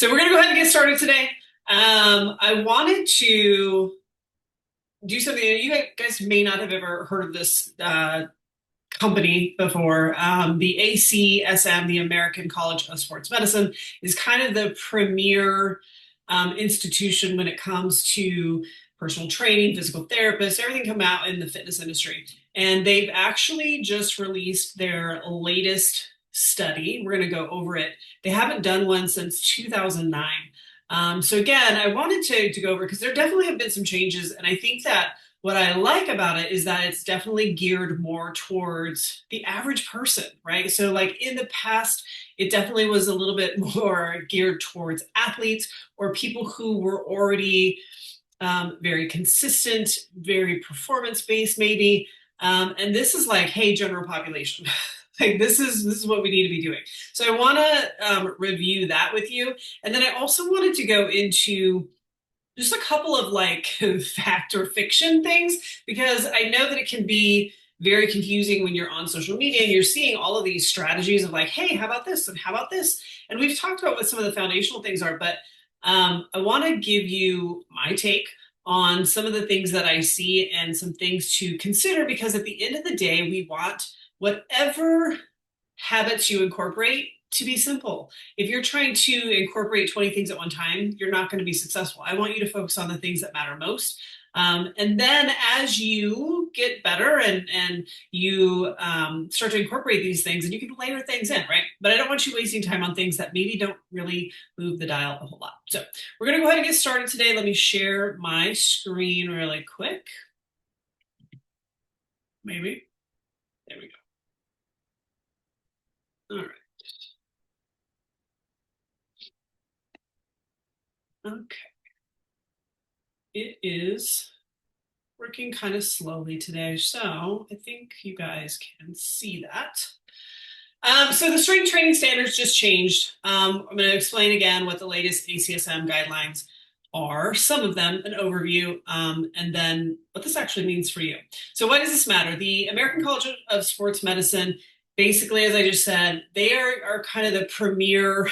So we're going to go ahead and get started today. I wanted to do something that you guys may not have ever heard of this company before. The ACSM, the American College of Sports Medicine, is kind of the premier institution when it comes to personal training, physical therapists, everything come out in the fitness industry. And they've actually just released their latest study. We're going to go over it. They haven't done one since 2009. So again, I wanted to go over because there definitely have been some changes, and I think that what I like about it is that it's definitely geared more towards the average person, right? So, like in the past, it definitely was a little bit more geared towards athletes or people who were already very consistent, very performance based, maybe. And this is like, hey, general population. Like this is what we need to be doing. So I want to review that with you, and then I also wanted to go into just a couple of like fact or fiction things because I know that it can be very confusing when you're on social media and you're seeing all of these strategies of like, hey, how about this and how about this? And we've talked about what some of the foundational things are, but I want to give you my take on some of the things that I see and some things to consider because at the end of the day, we want whatever habits you incorporate to be simple. If you're trying to incorporate 20 things at one time, you're not going to be successful. I want you to focus on the things that matter most. And then as you get better and you start to incorporate these things, and you can layer things in, right? But I don't want you wasting time on things that maybe don't really move the dial a whole lot. So we're going to go ahead and get started today. Let me share my screen really quick. Maybe. There we go. All right. Okay. It is working kind of slowly today, so I think you guys can see that. So the strength training standards just changed. I'm going to explain again what the latest ACSM guidelines are, some of them, an overview, and then what this actually means for you. So why does this matter? The American College of Sports Medicine, basically, as I just said, they are kind of the premier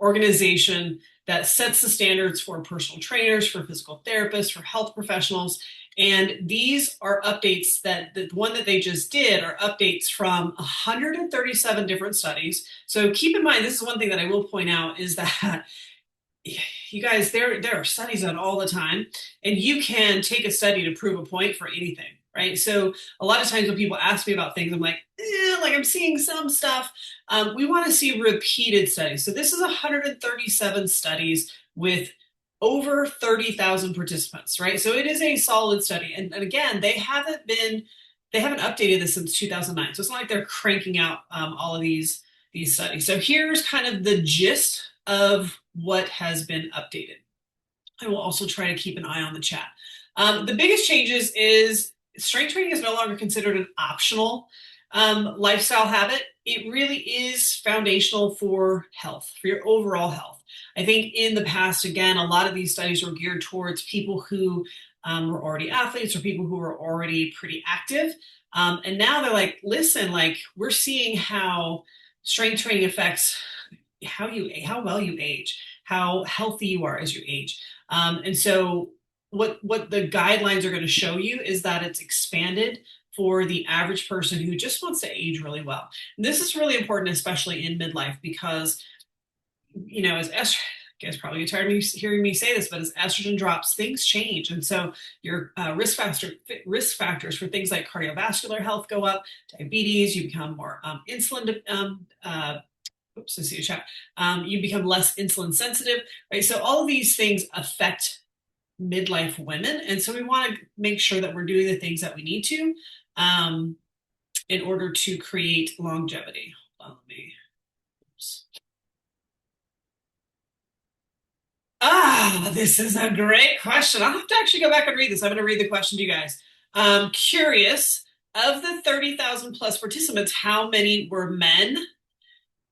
organization that sets the standards for personal trainers, for physical therapists, for health professionals. And these are updates that the one that they just did are updates from 137 different studies. So keep in mind, this is one thing that I will point out is that you guys, there are studies on all the time, and you can take a study to prove a point for anything, right? So a lot of times when people ask me about things, I'm like, like I'm seeing some stuff. We want to see repeated studies. So this is 137 studies with over 30,000 participants, right? So it is a solid study. And again, they haven't updated this since 2009. So it's not like they're cranking out all of these studies. So here's kind of the gist of what has been updated. I will also try to keep an eye on the chat. The biggest changes is strength training is no longer considered an optional lifestyle habit. It really is foundational for health, for your overall health. I think in the past, again, a lot of these studies were geared towards people who were already athletes or people who were already pretty active. And now they're like, listen, like we're seeing how strength training affects how well you age, how healthy you are as you age. And so what the guidelines are going to show you is that it's expanded for the average person who just wants to age really well. And this is really important, especially in midlife, because, as estrogen, you guys probably get tired of me hearing me say this, but as estrogen drops, things change. And so your risk factors for things like cardiovascular health go up, diabetes, you become more insulin oops, I see a chat. You become less insulin sensitive, right? So all of these things affect midlife women. And so we want to make sure that we're doing the things that we need to in order to create longevity. Hold on, let me, oops. This is a great question. I'll have to actually go back and read this. I'm going to read the question to you guys. Curious, of the 30,000 plus participants, how many were men,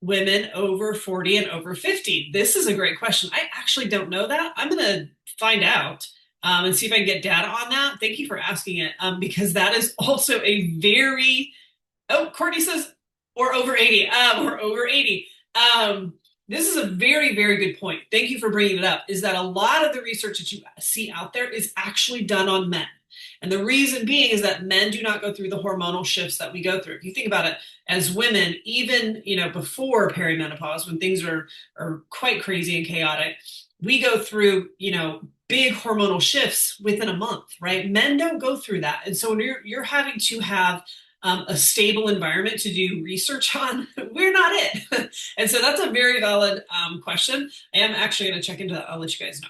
women over 40 and over 50? This is a great question. I actually don't know that. I'm going to find out and see if I can get data on that. Thank you for asking it because that is also a very, oh, Courtney says, or over 80, or over 80. This is a very, very good point. Thank you for bringing it up, is that a lot of the research that you see out there is actually done on men. And the reason being is that men do not go through the hormonal shifts that we go through. If you think about it, as women, even before perimenopause, when things are quite crazy and chaotic, we go through big hormonal shifts within a month, right? Men don't go through that, and so when you're having to have a stable environment to do research on, we're not it. And so that's a very valid question. I am actually going to check into that. I'll let you guys know.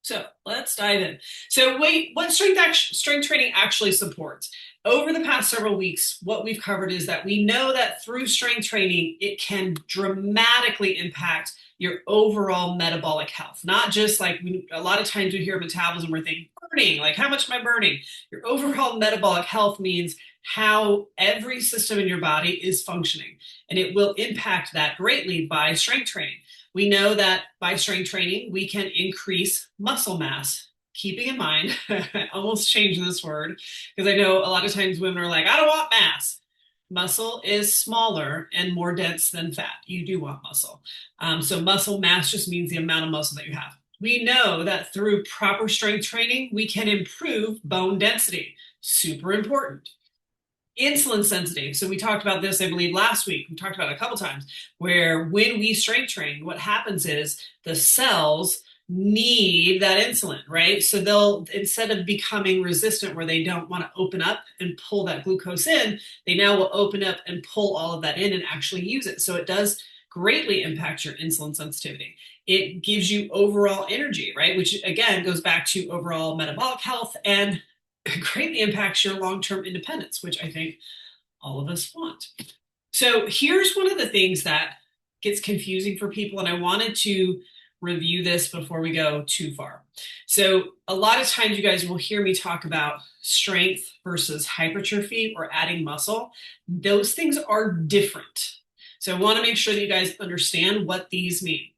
So let's dive in. So what strength training actually supports? Over the past several weeks, what we've covered is that we know that through strength training, it can dramatically impact your overall metabolic health. Not just like a lot of times we hear metabolism, we're thinking burning, like how much am I burning? Your overall metabolic health means how every system in your body is functioning, and it will impact that greatly by strength training. We know that by strength training, we can increase muscle mass. Keeping in mind, I almost changed this word because I know a lot of times women are like, I don't want mass. Muscle is smaller and more dense than fat. You do want muscle. So muscle mass just means the amount of muscle that you have. We know that through proper strength training, we can improve bone density. Super important. Insulin sensitive. So we talked about this, I believe, last week. We talked about it a couple times, where when we strength train, what happens is the cells need that insulin, right? So they'll, instead of becoming resistant where they don't want to open up and pull that glucose in, they now will open up and pull all of that in and actually use it. So it does greatly impact your insulin sensitivity. It gives you overall energy, right? Which again goes back to overall metabolic health and greatly impacts your long-term independence, which I think all of us want. So here's one of the things that gets confusing for people, and I wanted to review this before we go too far. So a lot of times you guys will hear me talk about strength versus hypertrophy or adding muscle. Those things are different. So I want to make sure that you guys understand what these mean.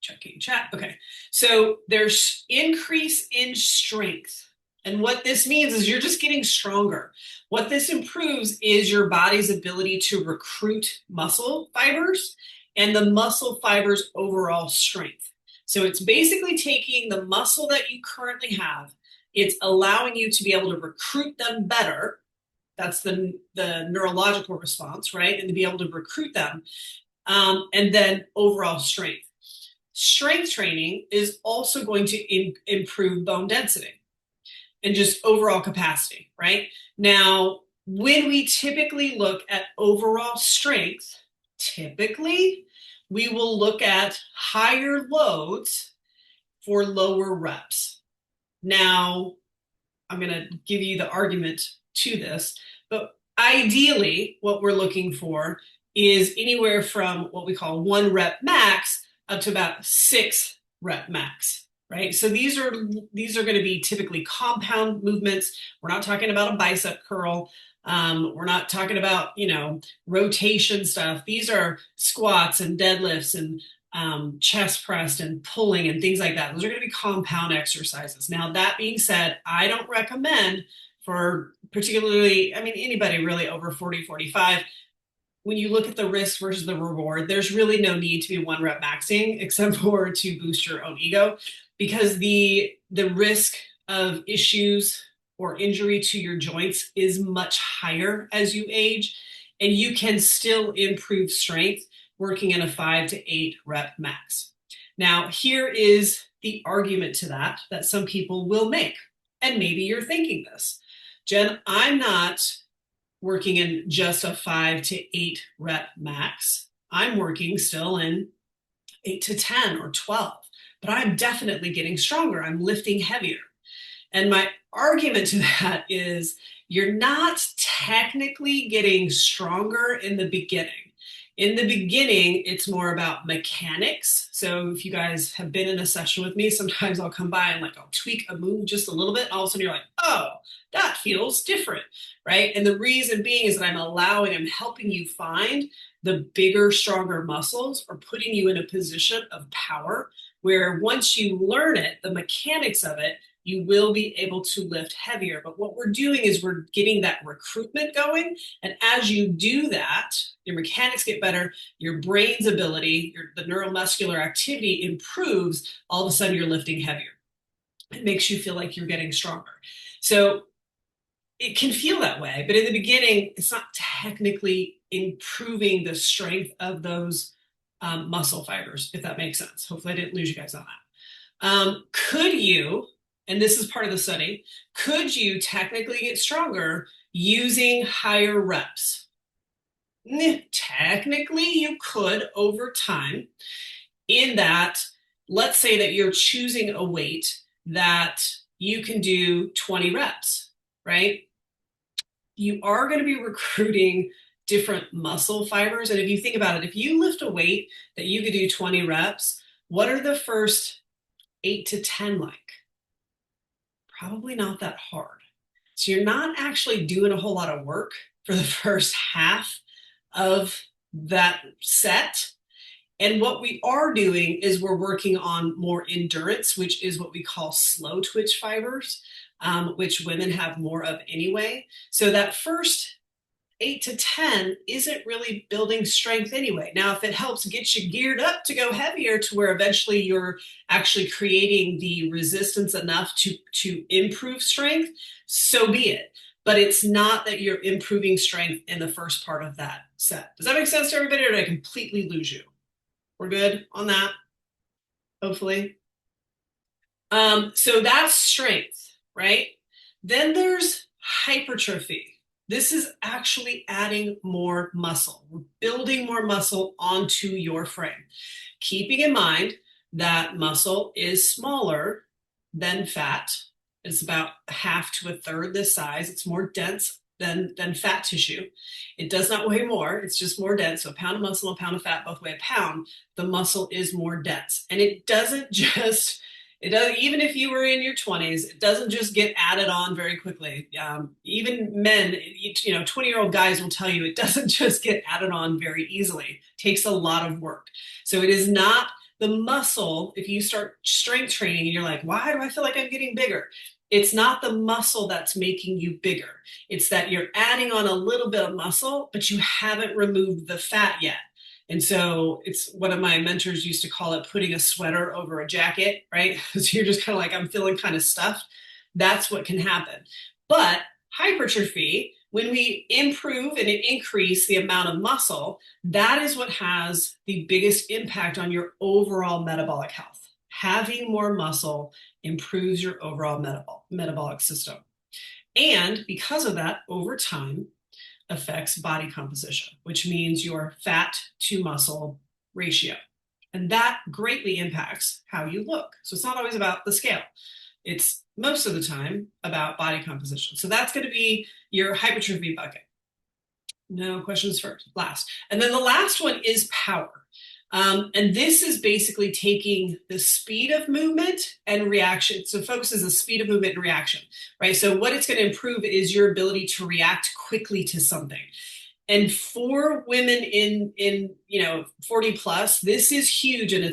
Checking chat. Okay. So there's increase in strength. And what this means is you're just getting stronger. What this improves is your body's ability to recruit muscle fibers and the muscle fibers' overall strength. So it's basically taking the muscle that you currently have, it's allowing you to be able to recruit them better. That's the neurological response, right? And to be able to recruit them. And then overall strength. Strength training is also going to improve bone density and just overall capacity, right? Now, when we typically look at overall strength, typically we will look at higher loads for lower reps. Now, I'm going to give you the argument to this, but ideally what we're looking for is anywhere from what we call 1 rep max up to about 6 rep max. Right? So these are going to be typically compound movements. We're not talking about a bicep curl. We're not talking about, rotation stuff. These are squats and deadlifts and chest press and pulling and things like that. Those are going to be compound exercises. Now, that being said, I don't recommend for particularly, anybody really over 40, 45, when you look at the risk versus the reward, there's really no need to be 1 rep maxing except for to boost your own ego, because the risk of issues or injury to your joints is much higher as you age, and you can still improve strength working in a 5 to 8 rep max. Now, here is the argument to that some people will make, and maybe you're thinking this. Jen, I'm not working in just a 5 to 8 rep max. I'm working still in 8 to 10 or 12, but I'm definitely getting stronger. I'm lifting heavier. And my argument to that is you're not technically getting stronger in the beginning. In the beginning, it's more about mechanics. So if you guys have been in a session with me, sometimes I'll come by and I'll tweak a move just a little bit. And all of a sudden you're like, oh, that feels different, right? And the reason being is that I'm helping you find the bigger, stronger muscles, or putting you in a position of power where once you learn it, the mechanics of it, you will be able to lift heavier. But what we're doing is we're getting that recruitment going. And as you do that, your mechanics get better, your brain's ability, the neuromuscular activity improves. All of a sudden, you're lifting heavier. It makes you feel like you're getting stronger. So it can feel that way, but in the beginning, it's not technically improving the strength of those muscle fibers, if that makes sense. Hopefully I didn't lose you guys on that. Could you, and this is part of the study, could you technically get stronger using higher reps? Technically, you could over time, in that, let's say that you're choosing a weight that you can do 20 reps, right? You are going to be recruiting different muscle fibers. And if you think about it, if you lift a weight that you could do 20 reps, what are the first 8 to 10 like? Probably not that hard. So you're not actually doing a whole lot of work for the first half of that set. And what we are doing is we're working on more endurance, which is what we call slow twitch fibers, which women have more of anyway. So that first 8 to 10 isn't really building strength anyway. Now, if it helps get you geared up to go heavier to where eventually you're actually creating the resistance enough to improve strength, so be it. But it's not that you're improving strength in the first part of that set. Does that make sense to everybody, or did I completely lose you? We're good on that, hopefully. So that's strength, right? Then there's hypertrophy. This is actually adding more muscle. We're building more muscle onto your frame. Keeping in mind that muscle is smaller than fat. It's about half to a third this size. It's more dense than fat tissue. It does not weigh more. It's just more dense. So a pound of muscle, a pound of fat, both weigh a pound. The muscle is more dense. And it doesn't just, it doesn't, even if you were in your 20s, it doesn't just get added on very quickly. Even men, 20-year-old guys will tell you it doesn't just get added on very easily. It takes a lot of work. So it is not the muscle. If you start strength training and you're like, why do I feel like I'm getting bigger? It's not the muscle that's making you bigger. It's that you're adding on a little bit of muscle, but you haven't removed the fat yet. And so it's, one of my mentors used to call it putting a sweater over a jacket, right? So you're just kind of like, I'm feeling kind of stuffed. That's what can happen. But hypertrophy, when we improve and increase the amount of muscle, that is what has the biggest impact on your overall metabolic health. Having more muscle improves your overall metabolic system. And because of that, over time, affects body composition, which means your fat to muscle ratio. And that greatly impacts how you look. So it's not always about the scale. It's most of the time about body composition. So that's going to be your hypertrophy bucket. No questions first, last. And then the last one is power. And this is basically taking the speed of movement and reaction. So focuses the speed of movement and reaction, right? So what it's going to improve is your ability to react quickly to something. And for women in 40 plus, this is huge. And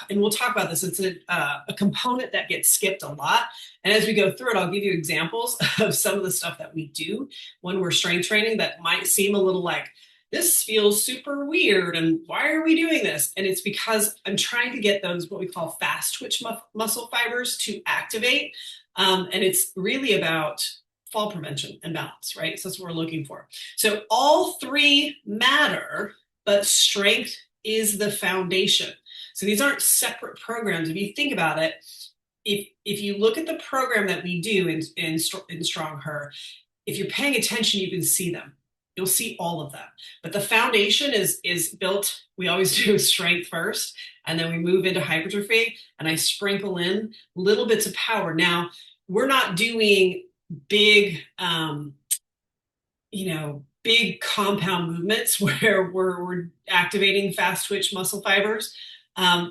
and we'll talk about this. It's a component that gets skipped a lot. And as we go through it, I'll give you examples of some of the stuff that we do when we're strength training that might seem a little like, this feels super weird, and why are we doing this? And it's because I'm trying to get those, what we call fast twitch muscle fibers, to activate. And it's really about fall prevention and balance, right? So that's what we're looking for. So all three matter, but strength is the foundation. So these aren't separate programs. If you think about it, if you look at the program that we do in StrongHER, if you're paying attention, you can see them. You'll see all of them. But the foundation is built, we always do strength first, and then we move into hypertrophy, and I sprinkle in little bits of power. Now, we're not doing big, big compound movements where we're activating fast twitch muscle fibers.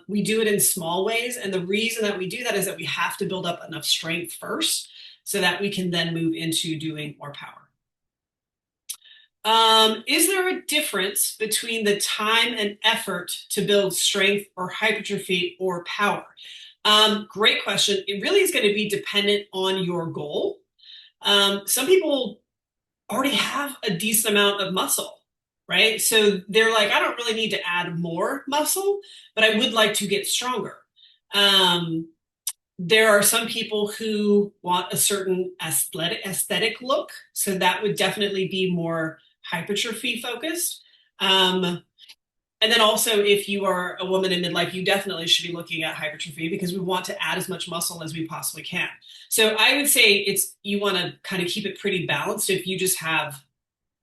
We do it in small ways. And the reason that we do that is that we have to build up enough strength first so that we can then move into doing more power. Is there a difference between the time and effort to build strength or hypertrophy or power? Great question. It really is going to be dependent on your goal. Some people already have a decent amount of muscle, right? So they're like, I don't really need to add more muscle, but I would like to get stronger. Um, there are some people who want a certain aesthetic look, so that would definitely be more hypertrophy focused. Um, and then also, if you are a woman in midlife, you definitely should be looking at hypertrophy because we want to add as much muscle as we possibly can. So I would say you want to kind of keep it pretty balanced if you just have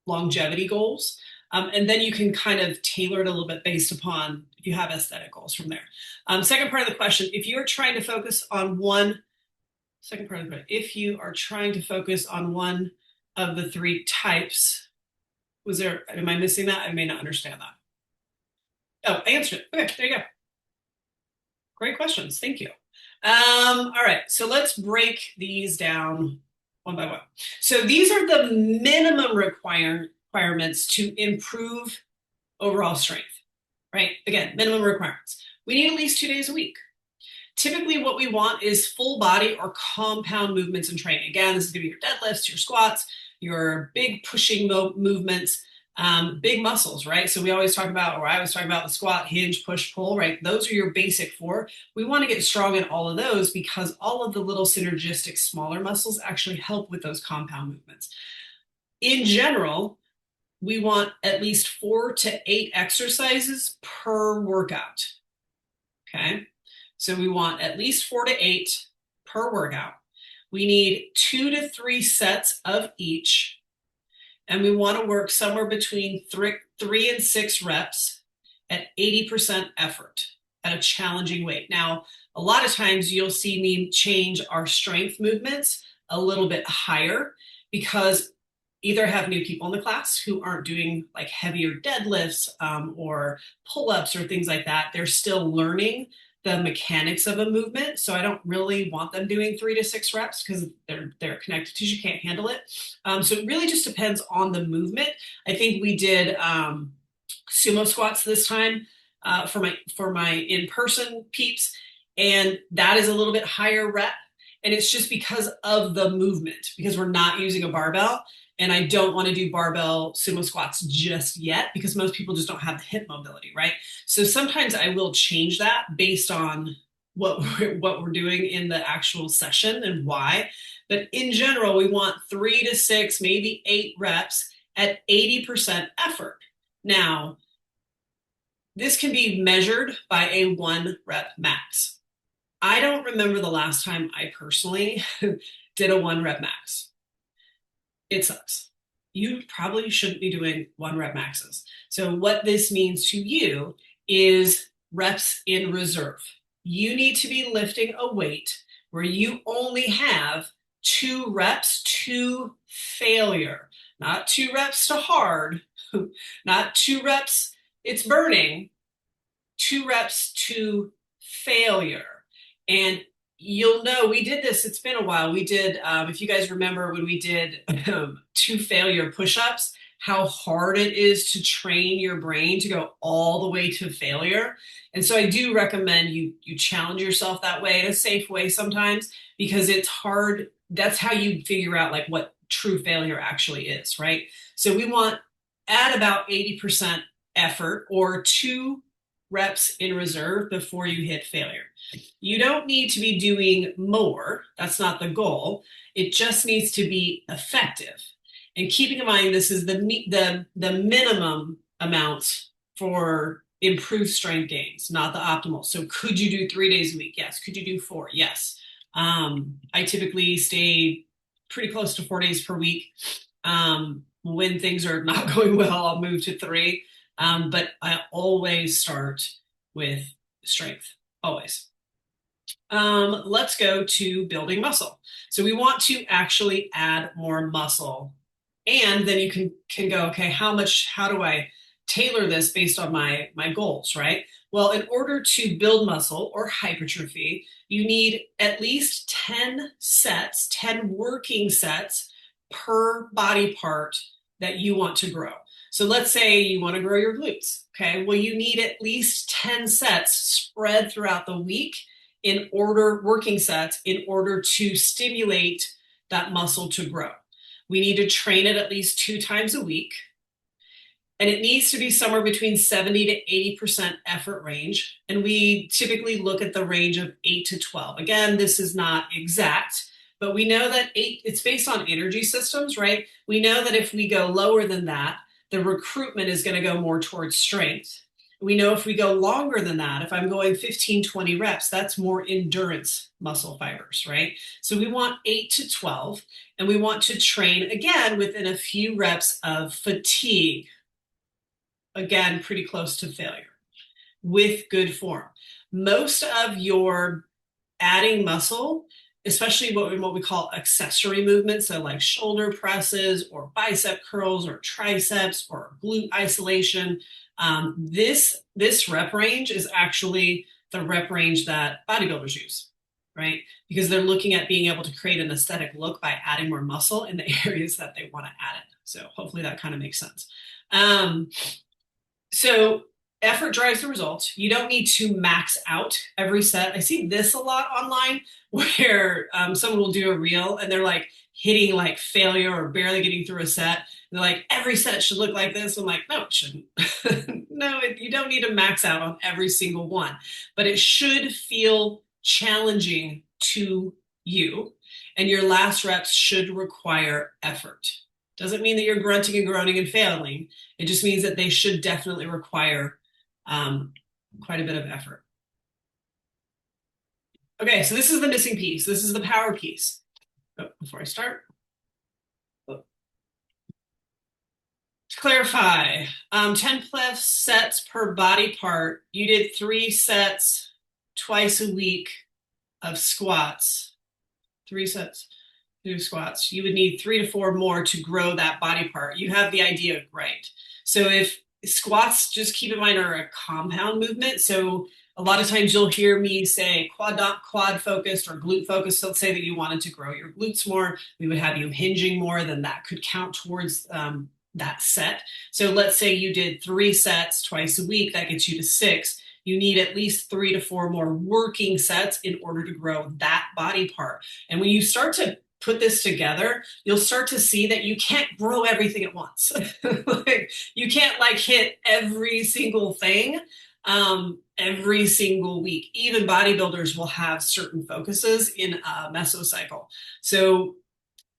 longevity goals. And then you can kind of tailor it a little bit based upon if you have aesthetic goals from there. Second part of the question, if you're trying to focus on second part of the question, if you are trying to focus on one of the three types, am I missing that? I may not understand that. Oh, I answered it. Okay, there you go. Great questions. Thank you. All right, so let's break these down one by one. So these are the minimum requirements to improve overall strength, right? Again, minimum requirements. We need at least 2 days a week. Typically, what we want is full body or compound movements in training. Again, this is going to be your deadlifts, your squats, your big pushing movements, big muscles, right? So we always talk about, or I always talk about the squat, hinge, push, pull, right? Those are your basic four. We want to get strong in all of those because all of the little synergistic smaller muscles actually help with those compound movements. In general, we want at least 4 to 8 exercises per workout. Okay. So we want at least 4 to 8 per workout. We need 2 to 3 sets of each. And we want to work somewhere between 3 and 6 reps at 80% effort at a challenging weight. Now, a lot of times you'll see me change our strength movements a little bit higher because either have new people in the class who aren't doing like heavier deadlifts or pull-ups or things like that. They're still learning the mechanics of a movement. So I don't really want them doing 3 to 6 reps because their connective tissue can't handle it. So it really just depends on the movement. I think we did sumo squats this time for my in-person peeps, and that is a little bit higher rep. And it's just because of the movement, because we're not using a barbell. And I don't want to do barbell sumo squats just yet because most people just don't have the hip mobility, right? So sometimes I will change that based on what we're doing in the actual session and why. But in general, we want 3 to 6, maybe 8 reps at 80% effort. Now, this can be measured by a 1 rep max. I don't remember the last time I personally did a 1 rep max. It sucks. You probably shouldn't be doing 1 rep maxes. So what this means to you is reps in reserve. You need to be lifting a weight where you only have 2 reps to failure, not 2 reps to hard, not 2 reps, it's burning, 2 reps to failure. And you'll know we did this. It's been a while. We did, if you guys remember when we did 2 failure push-ups, how hard it is to train your brain to go all the way to failure. And so I do recommend you challenge yourself that way in a safe way sometimes because it's hard. That's how you figure out like what true failure actually is, right? So we want at about 80% effort or 2 reps in reserve before you hit failure. You don't need to be doing more. That's not the goal. It just needs to be effective. And keeping in mind, this is the minimum amount for improved strength gains, not the optimal. So could you do 3 days a week? Yes. Could you do 4? Yes. I typically stay pretty close to 4 days per week. When things are not going well, I'll move to 3. But I always start with strength, always. Let's go to building muscle. So we want to actually add more muscle. And then you can go, okay, how do I tailor this based on my goals, right? Well, in order to build muscle or hypertrophy, you need at least 10 sets, 10 working sets per body part that you want to grow. So let's say you want to grow your glutes. Okay, well, you need at least 10 sets spread throughout the week working sets in order to stimulate that muscle to grow. We need to train it at least 2 times a week. And it needs to be somewhere between 70 to 80% effort range. And we typically look at the range of 8 to 12. Again, this is not exact, but we know that it's based on energy systems, right? We know that if we go lower than that, the recruitment is going to go more towards strength. We know if we go longer than that, if I'm going 15, 20 reps, that's more endurance muscle fibers, right? So we want 8 to 12, and we want to train again within a few reps of fatigue. Again, pretty close to failure with good form. Most of your adding muscle, especially what we call accessory movements, so like shoulder presses or bicep curls or triceps or glute isolation, this rep range is actually the rep range that bodybuilders use, right? Because they're looking at being able to create an aesthetic look by adding more muscle in the areas that they want to add it. So hopefully that kind of makes sense. So effort drives the results. You don't need to max out every set. I see this a lot online where someone will do a reel and they're like hitting like failure or barely getting through a set. And they're like, every set should look like this. I'm like, no, it shouldn't. No, you don't need to max out on every single one, but it should feel challenging to you. And your last reps should require effort. Doesn't mean that you're grunting and groaning and failing. It just means that they should definitely require quite a bit of effort. Okay, so this is the missing piece. This is the power piece. Oh, before I start, to clarify, 10 plus sets per body part. You did 3 sets twice a week of squats. 3 sets. Do squats, you would need 3 to 4 more to grow that body part. You have the idea right. So if squats, just keep in mind, are a compound movement. So a lot of times you'll hear me say quad focused or glute focused. So let's say that you wanted to grow your glutes more. We would have you hinging more, then that could count towards that set. So let's say you did 3 sets twice a week. That gets you to 6. You need at least 3 to 4 more working sets in order to grow that body part. And when you start to put this together, you'll start to see that you can't grow everything at once. Like, you can't like hit every single thing every single week. Even bodybuilders will have certain focuses in a mesocycle. So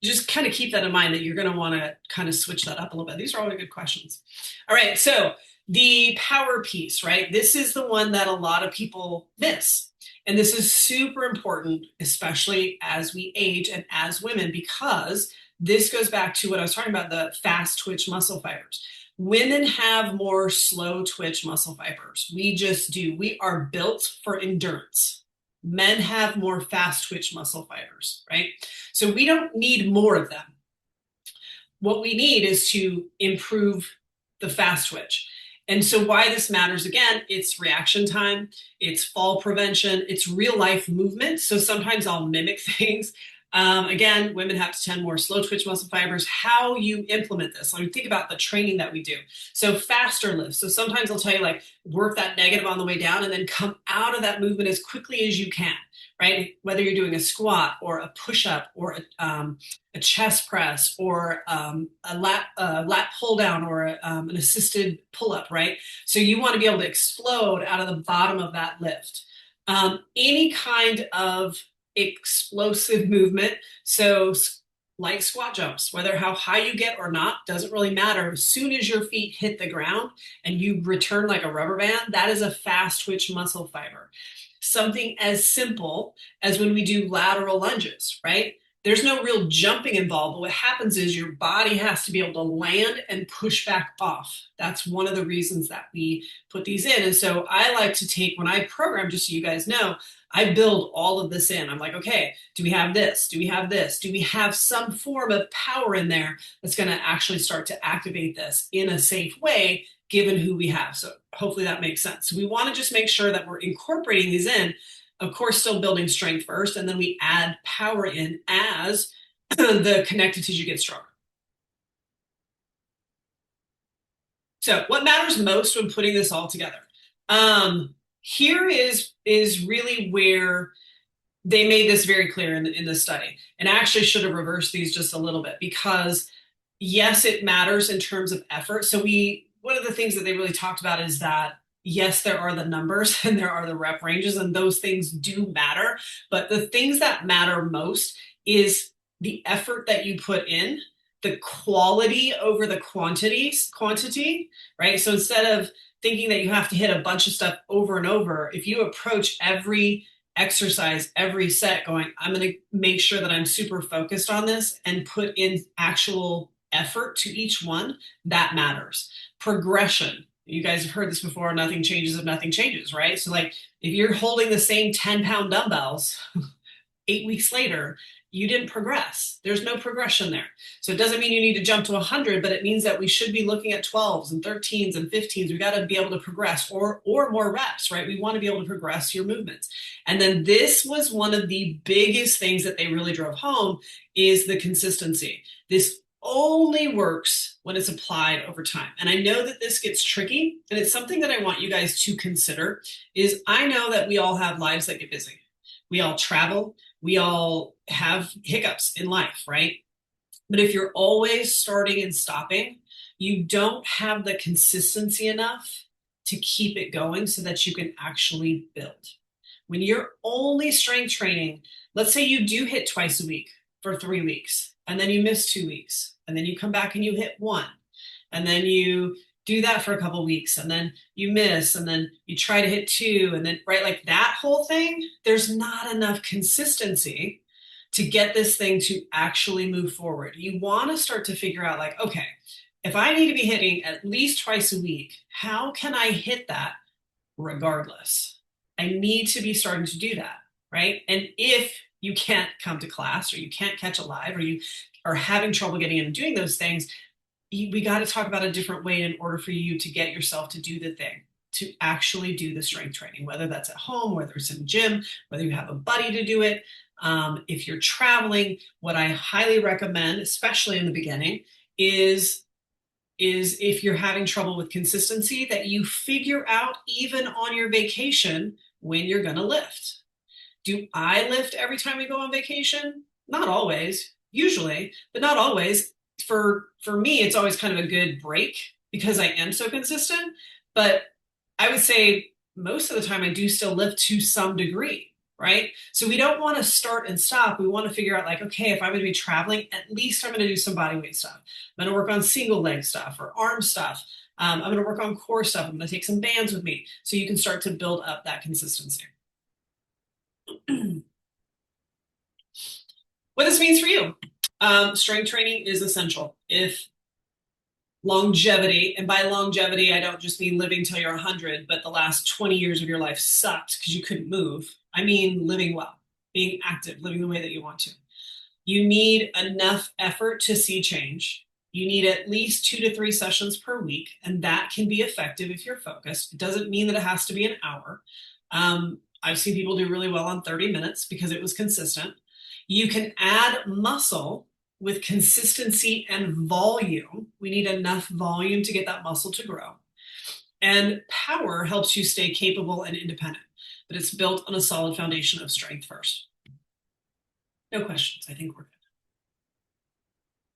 just kind of keep that in mind, that you're going to want to kind of switch that up a little bit. These are all good questions. All right, so the power piece, right? This is the one that a lot of people miss. And this is super important, especially as we age and as women, because this goes back to what I was talking about, the fast twitch muscle fibers. Women have more slow twitch muscle fibers. We just do. We are built for endurance. Men have more fast twitch muscle fibers, right? So we don't need more of them. What we need is to improve the fast twitch. And so why this matters, again, it's reaction time, it's fall prevention, it's real life movement. So sometimes I'll mimic things. Again, women have 10 more slow twitch muscle fibers. How you implement this, like think about the training that we do. So faster lifts. So sometimes I'll tell you, like, work that negative on the way down and then come out of that movement as quickly as you can, right? Whether you're doing a squat or a push-up or a chest press or a lat pull down or an assisted pull-up, right? So you want to be able to explode out of the bottom of that lift. Any kind of explosive movement, so like squat jumps, whether how high you get or not, doesn't really matter. As soon as your feet hit the ground and you return like a rubber band, that is a fast twitch muscle fiber. Something as simple as when we do lateral lunges, right? There's no real jumping involved, but what happens is your body has to be able to land and push back off. That's one of the reasons that we put these in. And so I like to take, when I program, just so you guys know, I build all of this in. I'm like, okay, do we have this? Do we have this? Do we have some form of power in there that's going to actually start to activate this in a safe way, given who we have? So hopefully that makes sense. So we want to just make sure that we're incorporating these in, of course, still building strength first, and then we add power in as the connective tissue gets stronger. So what matters most when putting this all together? here is really where they made this very clear in the study. And I actually should have reversed these just a little bit because yes, it matters in terms of effort. So one of the things that they really talked about is that yes, there are the numbers and there are the rep ranges, and those things do matter. But the things that matter most is the effort that you put in, the quality over the quantity, right? So instead of thinking that you have to hit a bunch of stuff over and over, if you approach every exercise, every set going, I'm going to make sure that I'm super focused on this and put in actual effort to each one, that matters. Progression. You guys have heard this before, nothing changes if nothing changes, right? So like if you're holding the same 10-pound dumbbells 8 weeks later, you didn't progress. There's no progression there. So it doesn't mean you need to jump to 100, but it means that we should be looking at 12s and 13s and 15s. We got to be able to progress or more reps, right? We want to be able to progress your movements. And then this was one of the biggest things that they really drove home is the consistency. This only works when it's applied over time. And I know that this gets tricky, and it's something that I want you guys to consider is I know that we all have lives that get busy. We all travel. We all have hiccups in life, right? But if you're always starting and stopping, you don't have the consistency enough to keep it going so that you can actually build. When you're only strength training, let's say you do hit twice a week for 3 weeks, and then you miss 2 weeks, and then you come back and you hit one, and then you do that for a couple weeks, and then you miss, and then you try to hit two, and then right, like that whole thing, there's not enough consistency to get this thing to actually move forward. You want to start to figure out like, okay, if I need to be hitting at least twice a week, how can I hit that regardless? I need to be starting to do that, right? And if you can't come to class or you can't catch a live or you are having trouble getting in and doing those things, we got to talk about a different way in order for you to get yourself to do the thing, to actually do the strength training, whether that's at home, whether it's in the gym, whether you have a buddy to do it. If you're traveling, what I highly recommend, especially in the beginning, is if you're having trouble with consistency, that you figure out even on your vacation when you're going to lift. Do I lift every time we go on vacation? Not always, usually, but not always. For me, it's always kind of a good break because I am so consistent. But I would say most of the time I do still lift to some degree, right? So we don't want to start and stop. We want to figure out like, okay, if I'm going to be traveling, at least I'm going to do some body weight stuff. I'm going to work on single leg stuff or arm stuff. I'm going to work on core stuff. I'm going to take some bands with me so you can start to build up that consistency. What this means for you. Strength training is essential. If longevity, and by longevity, I don't just mean living till you're 100, but the last 20 years of your life sucked because you couldn't move. I mean living well, being active, living the way that you want to. You need enough effort to see change. You need at least 2 to 3 sessions per week, and that can be effective if you're focused. It doesn't mean that it has to be an hour. I've seen people do really well on 30 minutes because it was consistent. You can add muscle with consistency and volume. We need enough volume to get that muscle to grow. And power helps you stay capable and independent, but it's built on a solid foundation of strength first. No questions. I think we're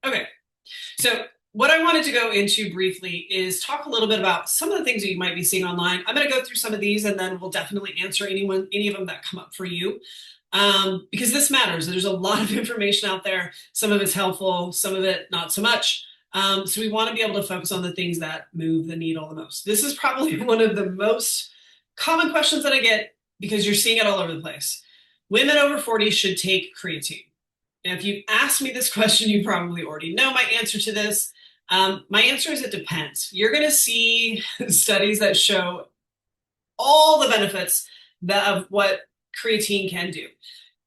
good. Okay. So what I wanted to go into briefly is talk a little bit about some of the things that you might be seeing online. I'm going to go through some of these and then we'll definitely answer any of them that come up for you. Because this matters. There's a lot of information out there. Some of it's helpful, some of it not so much. So we want to be able to focus on the things that move the needle the most. This is probably one of the most common questions that I get because you're seeing it all over the place. Women over 40 should take creatine. And if you asked me this question, you probably already know my answer to this. My answer is it depends. You're going to see studies that show all the benefits of what creatine can do.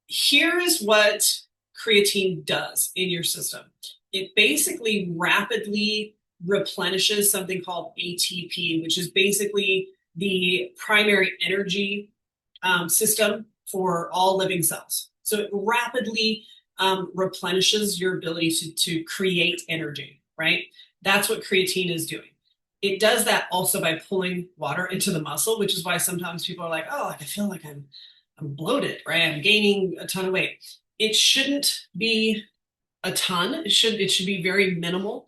Here is what creatine does in your system. It basically rapidly replenishes something called ATP, which is basically the primary energy system for all living cells. So it rapidly replenishes your ability to create energy, right? That's what creatine is doing. It does that also by pulling water into the muscle, which is why sometimes people are like, oh, I feel like I'm bloated, right? I'm gaining a ton of weight. It shouldn't be a ton. It should be very minimal.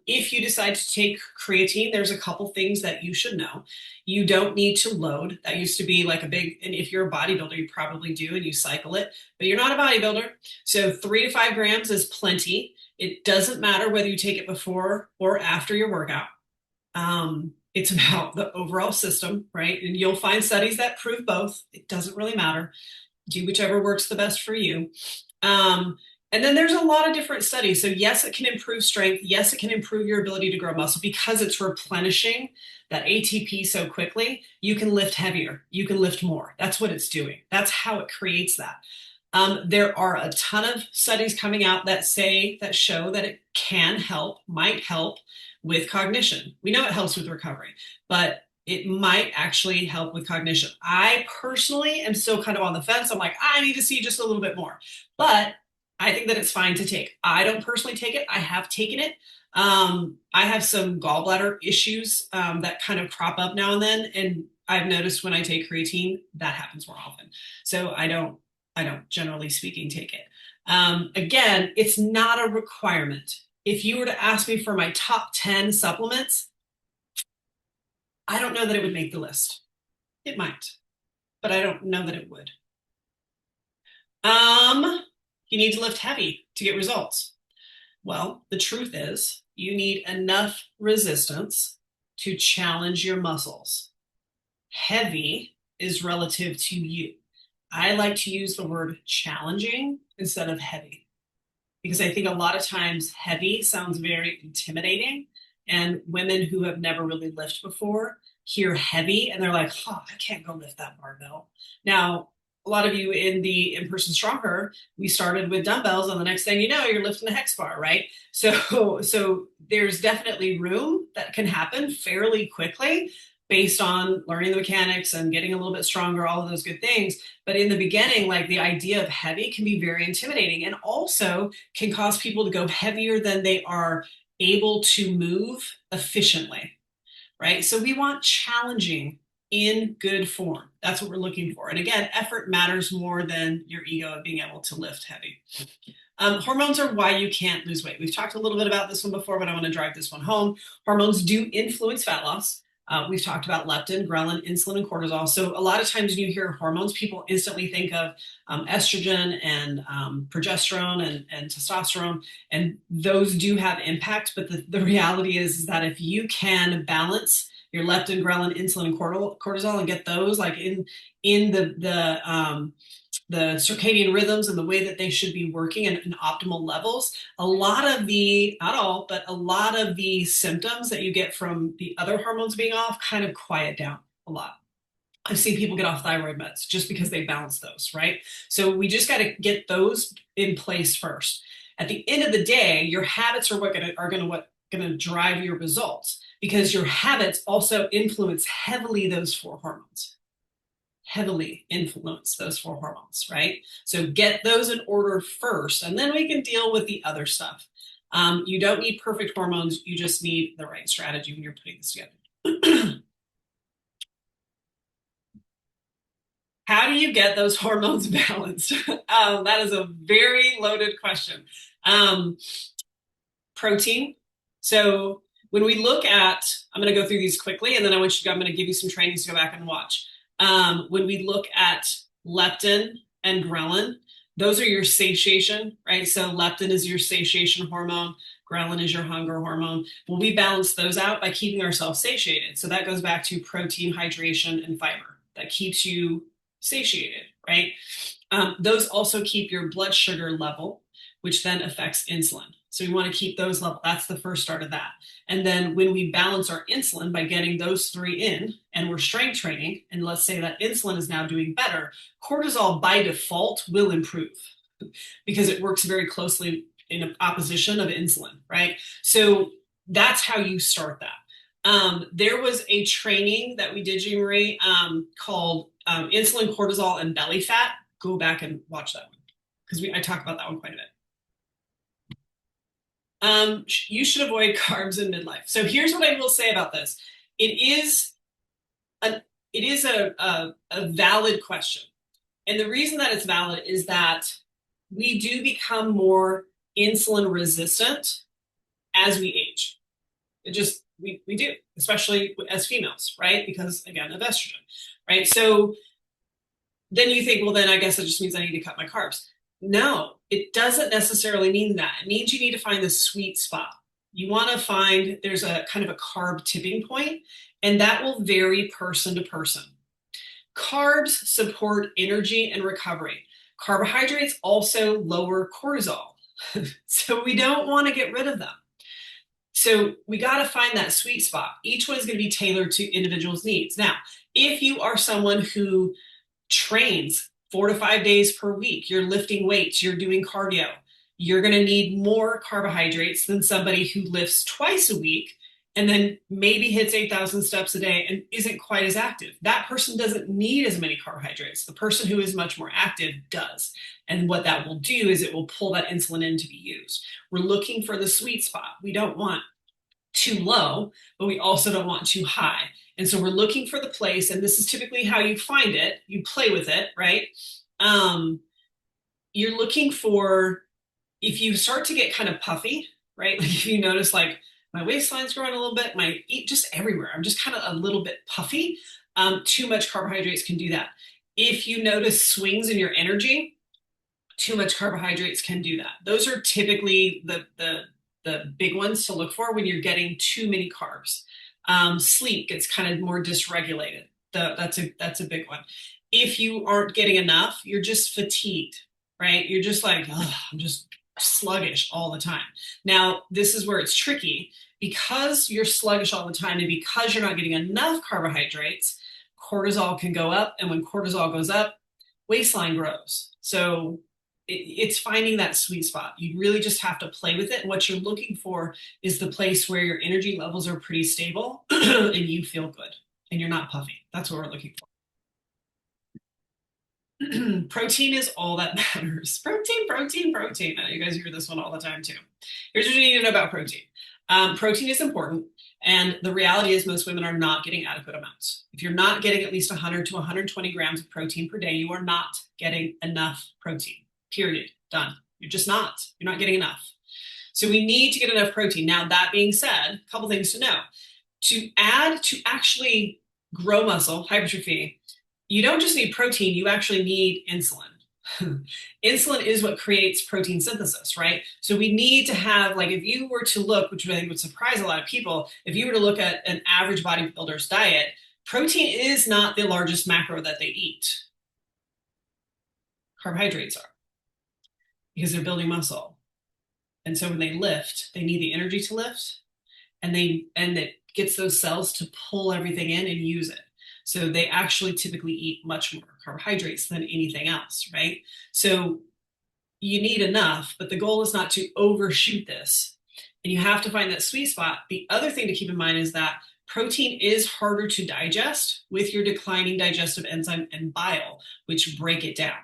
If you decide to take creatine, there's a couple things that you should know. You don't need to load. That used to be like a big, and if you're a bodybuilder, you probably do and you cycle it, but you're not a bodybuilder. So 3 to 5 grams is plenty. It doesn't matter whether you take it before or after your workout. It's about the overall system, right? And you'll find studies that prove both. It doesn't really matter. Do whichever works the best for you. Um, and then there's a lot of different studies. So yes, it can improve strength. Yes, it can improve your ability to grow muscle because it's replenishing that ATP so quickly. You can lift heavier. You can lift more. That's what it's doing. That's how it creates that. There are a ton of studies coming out that show that it can help, might help with cognition. We know it helps with recovery, but it might actually help with cognition. I personally am still kind of on the fence. I'm like, I need to see just a little bit more, but I think that it's fine to take. I don't personally take it. I have taken it. I have some gallbladder issues that kind of crop up now and then, and I've noticed when I take creatine, that happens more often. So I don't generally speaking take it. Again, it's not a requirement. If you were to ask me for my top 10 supplements, I don't know that it would make the list. It might, but I don't know that it would. You need to lift heavy to get results. Well, the truth is you need enough resistance to challenge your muscles. Heavy is relative to you. I like to use the word challenging instead of heavy because I think a lot of times heavy sounds very intimidating, and women who have never really lifted before hear heavy and they're like, oh, I can't go lift that barbell. Now, a lot of you in the in-person StrongHER, we started with dumbbells, and the next thing you know, you're lifting a hex bar, right? So there's definitely room that can happen fairly quickly based on learning the mechanics and getting a little bit stronger, all of those good things. But in the beginning, like the idea of heavy can be very intimidating and also can cause people to go heavier than they are able to move efficiently, right? So we want challenging in good form. That's what we're looking for. And again, effort matters more than your ego of being able to lift heavy. Hormones are why you can't lose weight. We've talked a little bit about this one before, but I want to drive this one home. Hormones do influence fat loss. We've talked about leptin, ghrelin, insulin, and cortisol. So a lot of times when you hear hormones, people instantly think of estrogen and progesterone and testosterone, and those do have impact. But the reality is that if you can balance your leptin, ghrelin, insulin, and cortisol and get those like in the circadian rhythms and the way that they should be working in optimal levels, a lot of the, not all, but a lot of the symptoms that you get from the other hormones being off kind of quiet down a lot. I've seen people get off thyroid meds just because they balance those, right? So we just got to get those in place first. At the end of the day, your habits are going to drive your results because your habits also influence heavily those four hormones. Heavily influence those four hormones, right? So get those in order first, and then we can deal with the other stuff. You don't need perfect hormones. You just need the right strategy when you're putting this together. How do you get those hormones balanced? That is a very loaded question. Protein. So when we look at, I'm going to go through these quickly, and then I'm going to give you some trainings to go back and watch. When we look at leptin and ghrelin, those are your satiation, right? So leptin is your satiation hormone. Ghrelin is your hunger hormone. Well, we balance those out by keeping ourselves satiated. So that goes back to protein, hydration, and fiber. That keeps you satiated, right? Those also keep your blood sugar level, which then affects insulin. So we want to keep those level. That's the first start of that. And then when we balance our insulin by getting those three in and we're strength training, and let's say that insulin is now doing better, cortisol by default will improve because it works very closely in opposition of insulin, right? So that's how you start that. There was a training that we did, Jean Marie, called insulin, cortisol, and belly fat. Go back and watch that one because I talk about that one quite a bit. You should avoid carbs in midlife. So here's what I will say about this. It is a, it is a valid question. And the reason that it's valid is that we do become more insulin resistant as we age. We do, especially as females, right? Because again, of estrogen, right? So then you think, well, then I guess it just means I need to cut my carbs. No, it doesn't necessarily mean that. It means you need to find the sweet spot. You want to find there's a kind of a carb tipping point, and that will vary person to person. Carbs support energy and recovery. Carbohydrates also lower cortisol. So we don't want to get rid of them. So we got to find that sweet spot. Each one is going to be tailored to individuals' needs. Now, if you are someone who trains 4 to 5 days per week, you're lifting weights, you're doing cardio, you're going to need more carbohydrates than somebody who lifts twice a week and then maybe hits 8,000 steps a day and isn't quite as active. That person doesn't need as many carbohydrates. The person who is much more active does. And what that will do is it will pull that insulin in to be used. We're looking for the sweet spot. We don't want too low, but we also don't want too high. And so we're looking for the place, and this is typically how you find it. You play with it, right? You're looking for, if you start to get kind of puffy, right? Like if you notice like my waistline's growing a little bit, my just everywhere, I'm just kind of a little bit puffy. Too much carbohydrates can do that. If you notice swings in your energy, too much carbohydrates can do that. Those are typically the big ones to look for when you're getting too many carbs. Sleep gets kind of more dysregulated. That's a big one. If you aren't getting enough, you're just fatigued, right? You're just like, oh, I'm just sluggish all the time. Now, this is where it's tricky because you're sluggish all the time and because you're not getting enough carbohydrates, cortisol can go up. And when cortisol goes up, waistline grows. So it's finding that sweet spot. You really just have to play with it. And what you're looking for is the place where your energy levels are pretty stable and you feel good and you're not puffy. That's what we're looking for. Protein is all that matters. Protein, protein, protein. You guys hear this one all the time too. Here's what you need to know about protein. Protein is important. And the reality is most women are not getting adequate amounts. If you're not getting at least 100 to 120 grams of protein per day, you are not getting enough protein. Period. Done. You're just not. You're not getting enough. So we need to get enough protein. Now, that being said, a couple things to know. To actually grow muscle, hypertrophy, you don't just need protein, you actually need insulin. Insulin is what creates protein synthesis, right? So we need to have, like, if you were to look, which I think would surprise a lot of people, if you were to look at an average bodybuilder's diet, protein is not the largest macro that they eat. Carbohydrates are, because they're building muscle. And so when they lift, they need the energy to lift, and it gets those cells to pull everything in and use it. So they actually typically eat much more carbohydrates than anything else, right? So you need enough, but the goal is not to overshoot this. And you have to find that sweet spot. The other thing to keep in mind is that protein is harder to digest with your declining digestive enzyme and bile, which break it down.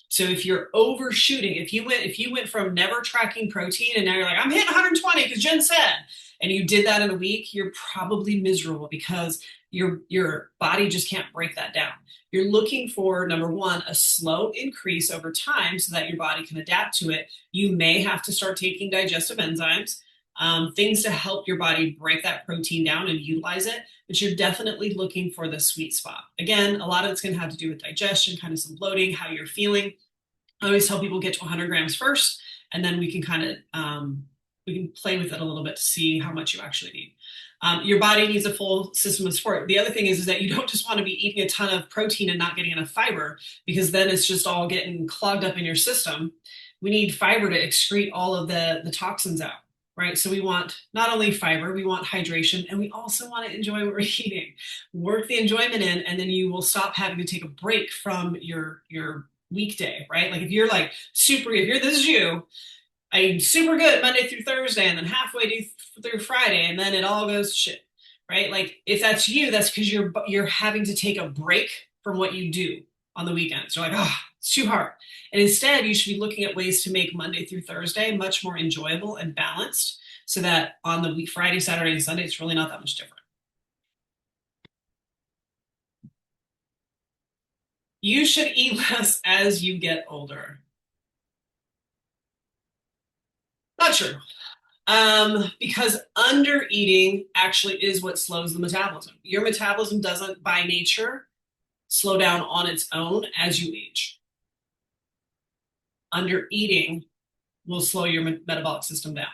So if you're overshooting, if you went from never tracking protein and now you're like, I'm hitting 120 because Jen said, and you did that in a week, you're probably miserable because your body just can't break that down. You're looking for, number one, a slow increase over time so that your body can adapt to it. You may have to start taking digestive enzymes, things to help your body break that protein down and utilize it, but you're definitely looking for the sweet spot. Again, a lot of it's going to have to do with digestion, kind of some bloating, how you're feeling. I always tell people get to 100 grams first, and then we can kind of we can play with it a little bit to see how much you actually need. Your body needs a full system of support. The other thing is that you don't just want to be eating a ton of protein and not getting enough fiber, because then it's just all getting clogged up in your system. We need fiber to excrete all of the toxins out, right? So we want not only fiber, we want hydration, and we also want to enjoy what we're eating. Work the enjoyment in, and then you will stop having to take a break from your weekday, right? Like if you're like this is you, I'm super good Monday through Thursday and then halfway through Friday and then it all goes to shit, right? Like if that's you, that's because you're having to take a break from what you do on the weekends. You're like, it's too hard. And instead, you should be looking at ways to make Monday through Thursday much more enjoyable and balanced. so that on the week, Friday, Saturday, and Sunday, it's really not that much different. You should eat less as you get older. Not true. Because under eating actually is what slows the metabolism. Your metabolism doesn't, by nature, slow down on its own as you age. Under eating will slow your metabolic system down.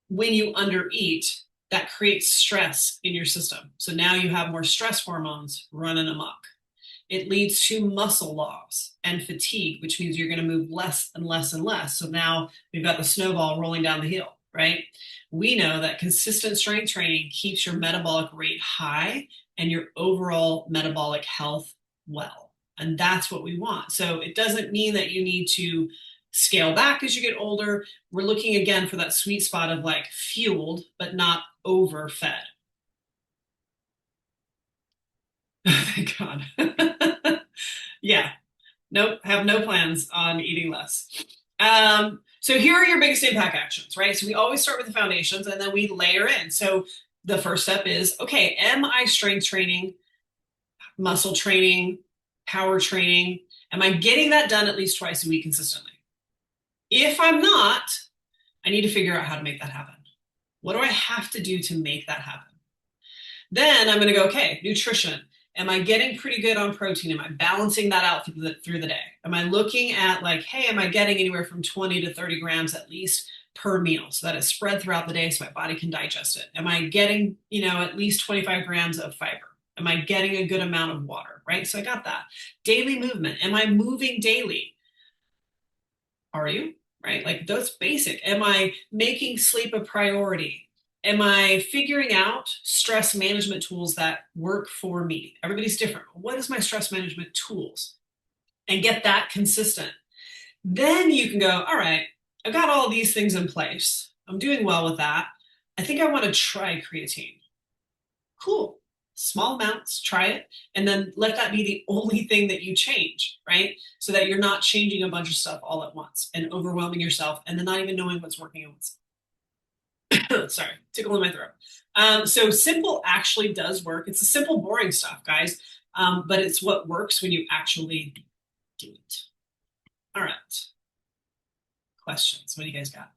When you undereat, that creates stress in your system. So now you have more stress hormones running amok. It leads to muscle loss and fatigue, which means you're going to move less and less and less. So now we've got the snowball rolling down the hill, right? We know that consistent strength training keeps your metabolic rate high and your overall metabolic health well. And that's what we want. So it doesn't mean that you need to scale back as you get older. We're looking again for that sweet spot of like fueled, but not overfed. Thank God. Yeah. Nope. Have no plans on eating less. So here are your biggest impact actions, right? So we always start with the foundations and then we layer in. So the first step is, okay, am I strength training, muscle training, power training? Am I getting that done at least twice a week consistently? If I'm not, I need to figure out how to make that happen. What do I have to do to make that happen? Then I'm going to go, okay, nutrition. Am I getting pretty good on protein? Am I balancing that out through the day? Am I looking at like, hey, am I getting anywhere from 20 to 30 grams at least per meal so that it's spread throughout the day so my body can digest it? Am I getting, at least 25 grams of fiber? Am I getting a good amount of water, right? So I got that. Daily movement. Am I moving daily? Are you? Right? Like that's basic. Am I making sleep a priority? Am I figuring out stress management tools that work for me? Everybody's different. What is my stress management tools? And get that consistent. Then you can go, all right, I've got all these things in place. I'm doing well with that. I think I want to try creatine. Cool. Small amounts, try it, and then let that be the only thing that you change, right? So that you're not changing a bunch of stuff all at once and overwhelming yourself and then not even knowing what's working and what's sorry, tickle in my throat. So simple actually does work. It's the simple, boring stuff, guys, but it's what works when you actually do it. All right. Questions? What do you guys got?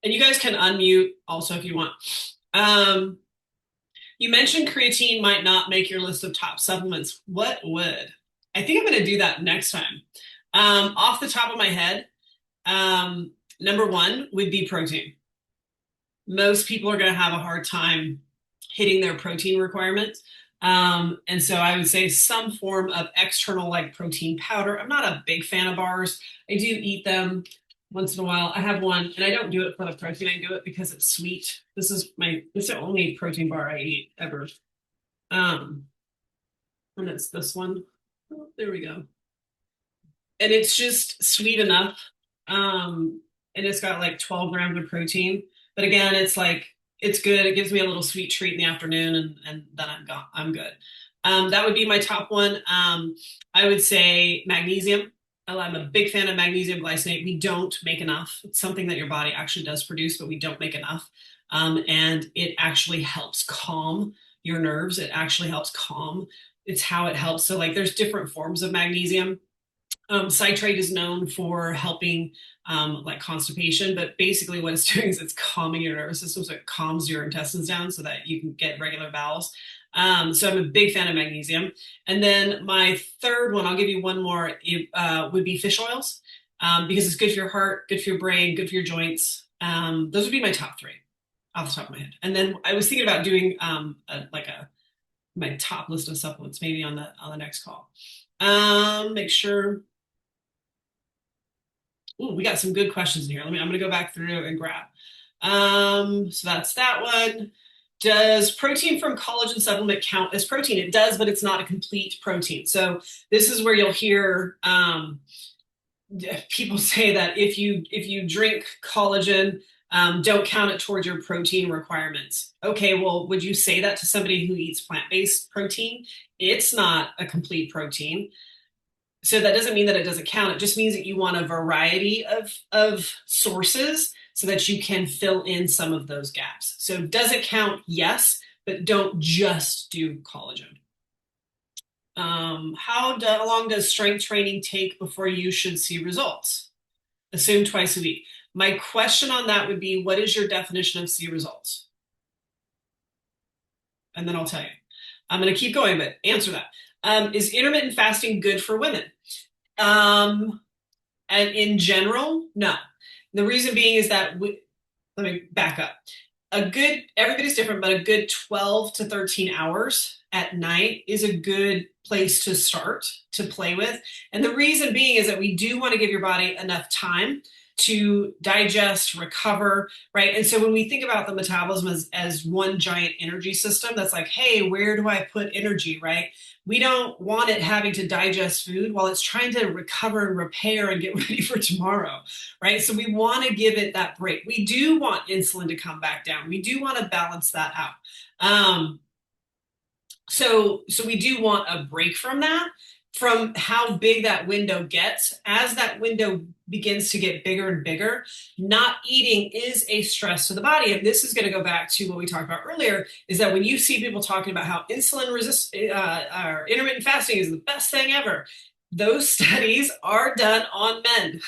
And you guys can unmute also if you want. You mentioned creatine might not make your list of top supplements. What would? I think I'm going to do that next time. Off the top of my head, number one would be protein. Most people are going to have a hard time hitting their protein requirements. And so I would say some form of external like protein powder. I'm not a big fan of bars. I do eat them once in a while. I have one and I don't do it for the protein. I do it because it's sweet. This is the only protein bar I eat ever. And it's this one. Oh, there we go. And it's just sweet enough. And it's got like 12 grams of protein. But again, it's like, it's good. It gives me a little sweet treat in the afternoon and then I'm good. That would be my top one. I would say magnesium. I'm a big fan of magnesium glycinate. We don't make enough. It's something that your body actually does produce, but we don't make enough. And it actually helps calm your nerves. It actually helps calm. It's how it helps. So like there's different forms of magnesium. Citrate is known for helping like constipation, but basically what it's doing is it's calming your nervous system, so it calms your intestines down so that you can get regular bowels. So I'm a big fan of magnesium. And then my third one, I'll give you one more, would be fish oils because it's good for your heart, good for your brain, good for your joints. Those would be my top three off the top of my head. And then I was thinking about doing my top list of supplements maybe on the next call. Make sure. Ooh, we got some good questions in here. I'm going to go back through and grab. So that's that one. Does protein from collagen supplement count as protein? It does, but it's not a complete protein. So this is where you'll hear people say that if you drink collagen, Don't count it towards your protein requirements. Okay, well, would you say that to somebody who eats plant-based protein? It's not a complete protein. So that doesn't mean that it doesn't count. It just means that you want a variety of sources so that you can fill in some of those gaps. So does it count? Yes, but don't just do collagen. How long does strength training take before you should see results? Assume twice a week. My question on that would be, what is your definition of see results? And then I'll tell you. I'm going to keep going, but answer that. Is intermittent fasting good for women? And in general, no. The reason being is that let me back up. Everybody's different, but a good 12 to 13 hours at night is a good place to start to play with. And the reason being is that we do want to give your body enough time to digest, recover, right? And so when we think about the metabolism as one giant energy system, that's like, hey, where do I put energy, right? We don't want it having to digest food while it's trying to recover and repair and get ready for tomorrow, right? So we want to give it that break. We do want insulin to come back down. We do want to balance that out. So we do want a break from that, from how big that window gets. As that window begins to get bigger and bigger, not eating is a stress to the body. And this is going to go back to what we talked about earlier, is that when you see people talking about how insulin resist or intermittent fasting is the best thing ever, those studies are done on men.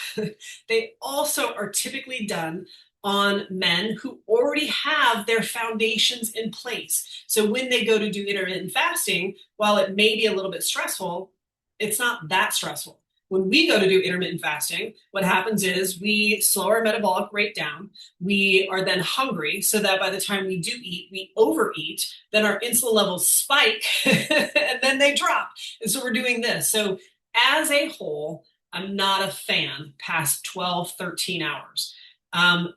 They also are typically done on men who already have their foundations in place. So when they go to do intermittent fasting, while it may be a little bit stressful, it's not that stressful. When we go to do intermittent fasting, what happens is we slow our metabolic rate down. We are then hungry, so that by the time we do eat, we overeat. Then our insulin levels spike and then they drop. And so we're doing this. So as a whole, I'm not a fan past 12, 13 hours.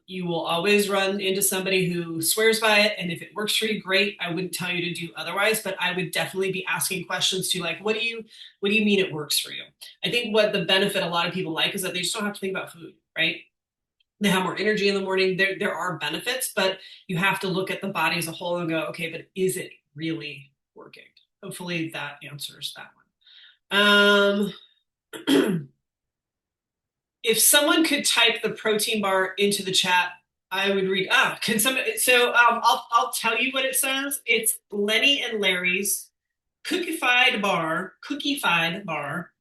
You will always run into somebody who swears by it. And if it works for you, great. I wouldn't tell you to do otherwise, but I would definitely be asking questions to like, what do you mean it works for you? I think what the benefit a lot of people like is that they just don't have to think about food, right? They have more energy in the morning. There are benefits, but you have to look at the body as a whole and go, okay, but is it really working? Hopefully that answers that one. If someone could type the protein bar into the chat, I would read. Can somebody? So I'll tell you what it says. It's Lenny and Larry's cookified bar. Cookified bar.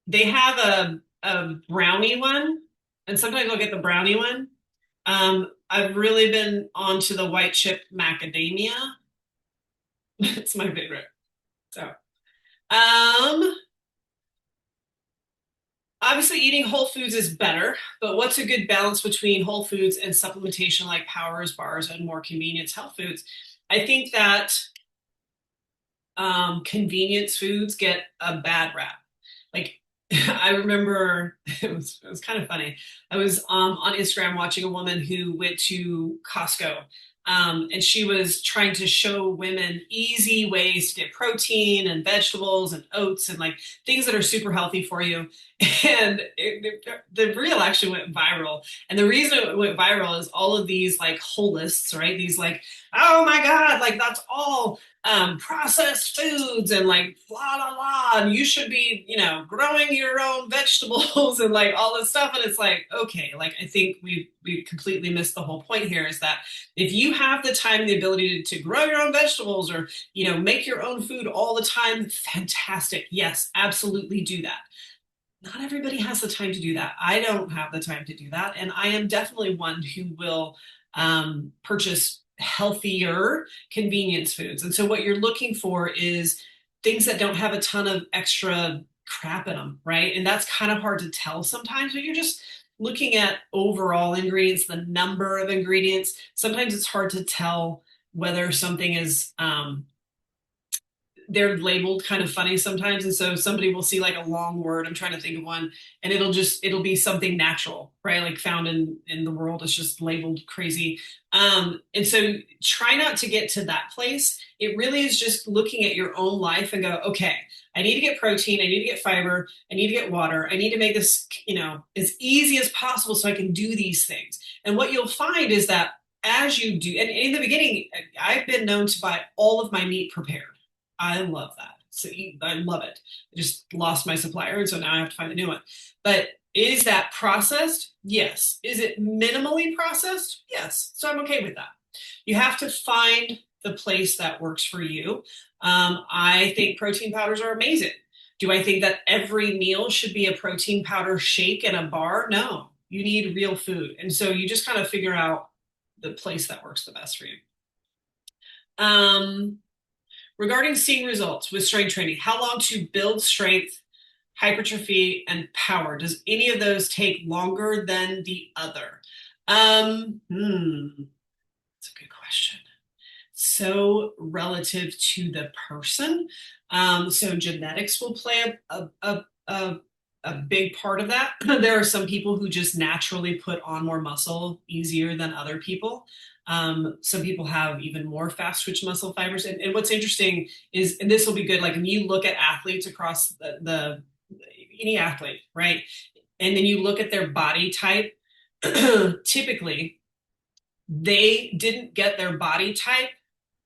They have a brownie one, and sometimes I'll get the brownie one. I've really been onto the white chip macadamia. It's my favorite. So, obviously, eating whole foods is better, but what's a good balance between whole foods and supplementation like powders, bars, and more convenience health foods? I think that convenience foods get a bad rap. Like, I remember it was kind of funny. I was on Instagram watching a woman who went to Costco, and she was trying to show women easy ways to get protein and vegetables and oats and like things that are super healthy for you. And the reel actually went viral. And the reason it went viral is all of these like holists, right? These like, oh my God, like that's all processed foods and like blah blah blah, and you should be, growing your own vegetables and like all this stuff. And it's like, okay, like I think we completely missed the whole point here, is that if you have the time and the ability to grow your own vegetables or make your own food all the time, fantastic. Yes, absolutely do that. Not everybody has the time to do that. I don't have the time to do that, and I am definitely one who will purchase healthier convenience foods. And so what you're looking for is things that don't have a ton of extra crap in them, right? And that's kind of hard to tell sometimes, but you're just looking at overall ingredients, the number of ingredients. Sometimes it's hard to tell whether something is they're labeled kind of funny sometimes. And so somebody will see like a long word, I'm trying to think of one, and it'll be something natural, right? Like found in the world. It's just labeled crazy. And so try not to get to that place. It really is just looking at your own life and go, okay, I need to get protein. I need to get fiber. I need to get water. I need to make this, as easy as possible so I can do these things. And what you'll find is that as you do, and in the beginning, I've been known to buy all of my meat prepared. I love that. So I love it. I just lost my supplier, and so now I have to find a new one. But is that processed? Yes. Is it minimally processed? Yes. So I'm okay with that. You have to find the place that works for you. I think protein powders are amazing. Do I think that every meal should be a protein powder shake and a bar? No, you need real food. And so you just kind of figure out the place that works the best for you. Regarding seeing results with strength training, how long to build strength, hypertrophy, and power? Does any of those take longer than the other? That's a good question. So relative to the person. So genetics will play a big part of that. There are some people who just naturally put on more muscle easier than other people. Some people have even more fast twitch muscle fibers. And what's interesting is, and this will be good, like when you look at athletes across any athlete, right? And then you look at their body type, typically they didn't get their body type